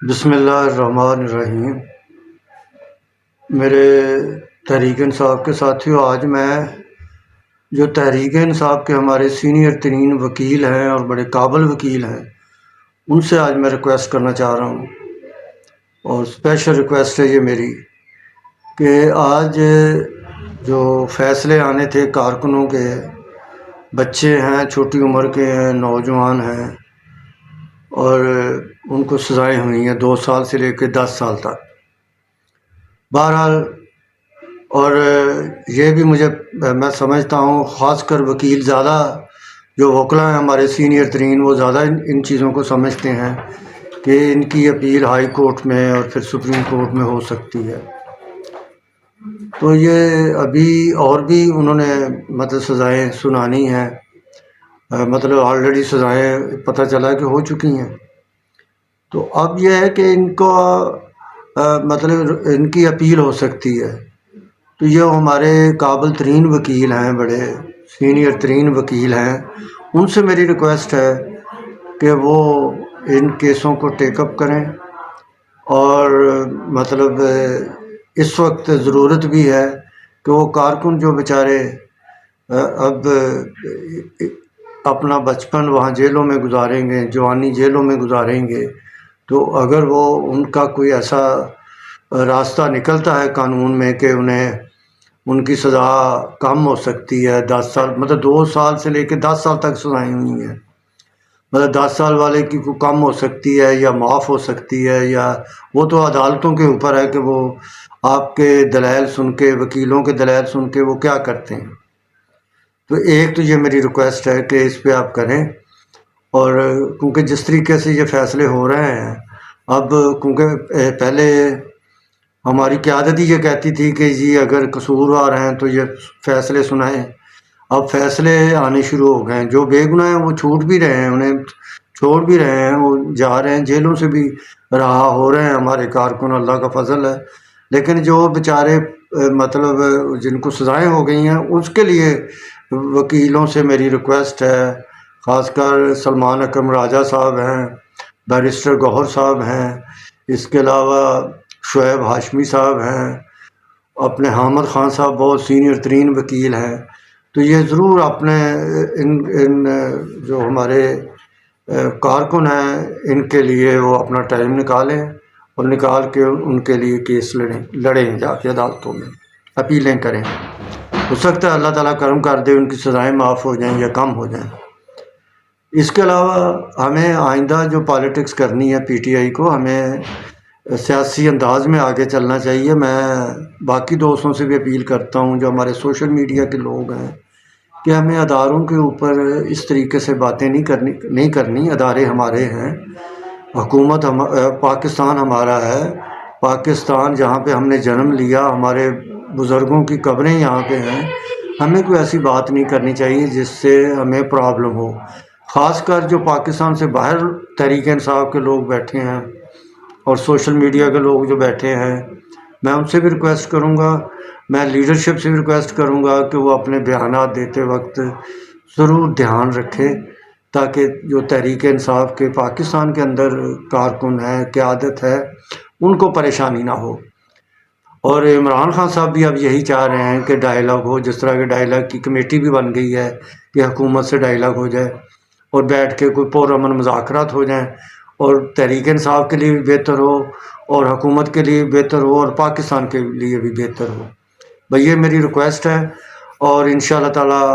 بسم اللہ الرحمن الرحیم۔ میرے تحریک انصاف کے ساتھیوں، آج میں جو تحریک انصاف کے ہمارے سینئر ترین وکیل ہیں اور بڑے قابل وکیل ہیں، ان سے آج میں ریکویسٹ کرنا چاہ رہا ہوں، اور اسپیشل ریکویسٹ ہے یہ میری کہ آج جو فیصلے آنے تھے کارکنوں کے، بچے ہیں، چھوٹی عمر کے ہیں، نوجوان ہیں، اور ان کو سزائیں ہوئی ہیں 2 سال سے لے کے 10 سال تک۔ بہرحال، اور یہ بھی میں سمجھتا ہوں، خاص کر وکیل زیادہ جو وکلا ہیں ہمارے سینئر ترین، وہ زیادہ ان چیزوں کو سمجھتے ہیں کہ ان کی اپیل ہائی کورٹ میں اور پھر سپریم کورٹ میں ہو سکتی ہے۔ تو یہ ابھی اور بھی انہوں نے سزائیں سنانی ہیں، آلریڈی سزائیں پتہ چلا کہ ہو چکی ہیں۔ تو اب یہ ہے کہ ان کو ان کی اپیل ہو سکتی ہے۔ تو یہ ہمارے قابل ترین وکیل ہیں، بڑے سینئر ترین وکیل ہیں، ان سے میری ریکویسٹ ہے کہ وہ ان کیسوں کو ٹیک اپ کریں، اور اس وقت ضرورت بھی ہے کہ وہ کارکن جو بیچارے اب اپنا بچپن وہاں جیلوں میں گزاریں گے، جوانی جیلوں میں گزاریں گے، تو اگر وہ ان کا کوئی ایسا راستہ نکلتا ہے قانون میں کہ ان کی سزا کم ہو سکتی ہے، 10 سال 2 سال سے لے کے 10 سال تک سزائیں ہوئی ہیں، 10 سال والے کی کوئی کم ہو سکتی ہے یا معاف ہو سکتی ہے، یا وہ تو عدالتوں کے اوپر ہے کہ وہ آپ کے دلائل سن کے، وکیلوں کے دلائل سن کے وہ کیا کرتے ہیں۔ تو ایک تو یہ میری ریکویسٹ ہے کہ اس پہ آپ کریں، اور کیونکہ جس طریقے سے یہ فیصلے ہو رہے ہیں اب، کیونکہ پہلے ہماری قیادت ہی یہ کہتی تھی کہ جی اگر قصوروار ہیں تو یہ فیصلے سنائیں، اب فیصلے آنے شروع ہو گئے ہیں، جو بے گناہ ہیں وہ چھوٹ بھی رہے ہیں، انہیں چھوڑ بھی رہے ہیں، وہ جا رہے ہیں، جیلوں سے بھی رہا ہو رہے ہیں ہمارے کارکن، اللہ کا فضل ہے۔ لیکن جو بیچارے جن کو سزائیں ہو گئی ہیں، اس کے لیے وکیلوں سے میری ریکویسٹ ہے، خاص کر سلمان اکرم راجہ صاحب ہیں، بیرسٹر گوہر صاحب ہیں، اس کے علاوہ شعیب ہاشمی صاحب ہیں، اپنے حامد خان صاحب بہت سینئر ترین وکیل ہیں۔ تو یہ ضرور اپنے ان جو ہمارے کارکن ہیں، ان کے لیے وہ اپنا ٹائم نکالیں، اور نکال کے ان کے لیے کیس لڑیں جا کے عدالتوں میں، اپیلیں کریں۔ ہو سکتا ہے اللہ تعالیٰ کرم کر دے، ان کی سزائیں معاف ہو جائیں یا کم ہو جائیں۔ اس کے علاوہ ہمیں آئندہ جو پالیٹکس کرنی ہے پی ٹی آئی کو، ہمیں سیاسی انداز میں آگے چلنا چاہیے۔ میں باقی دوستوں سے بھی اپیل کرتا ہوں جو ہمارے سوشل میڈیا کے لوگ ہیں کہ ہمیں اداروں کے اوپر اس طریقے سے باتیں نہیں کرنی۔ ادارے ہمارے ہیں، حکومت پاکستان ہمارا ہے، پاکستان جہاں پہ ہم نے جنم لیا، ہمارے بزرگوں کی قبریں یہاں پہ ہیں، ہمیں کوئی ایسی بات نہیں کرنی چاہیے جس سے ہمیں پرابلم ہو۔ خاص کر جو پاکستان سے باہر تحریک انصاف کے لوگ بیٹھے ہیں اور سوشل میڈیا کے لوگ جو بیٹھے ہیں، میں ان سے بھی ریکویسٹ کروں گا، میں لیڈرشپ سے بھی ریکویسٹ کروں گا کہ وہ اپنے بیانات دیتے وقت ضرور دھیان رکھیں، تاکہ جو تحریک انصاف کے پاکستان کے اندر کارکن ہیں، قیادت ہے، ان کو پریشانی نہ ہو۔ اور عمران خان صاحب بھی اب یہی چاہ رہے ہیں کہ ڈائیلاگ ہو، جس طرح کے ڈائیلاگ کی کمیٹی بھی بن گئی ہے کہ حکومت سے ڈائیلاگ ہو جائے اور بیٹھ کے کوئی پرامن مذاکرات ہو جائیں، اور تحریک انصاف کے لیے بھی بہتر ہو، اور حکومت کے لیے بھی بہتر ہو، اور پاکستان کے لیے بھی بہتر ہو۔ بھئی یہ میری ریکویسٹ ہے، اور انشاءاللہ تعالیٰ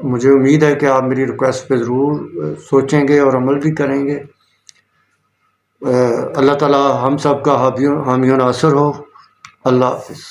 مجھے امید ہے کہ آپ میری ریکویسٹ پہ ضرور سوچیں گے اور عمل بھی کریں گے۔ اللہ تعالیٰ ہم سب کا حامی و ناصر ہو۔ اللہ حافظ۔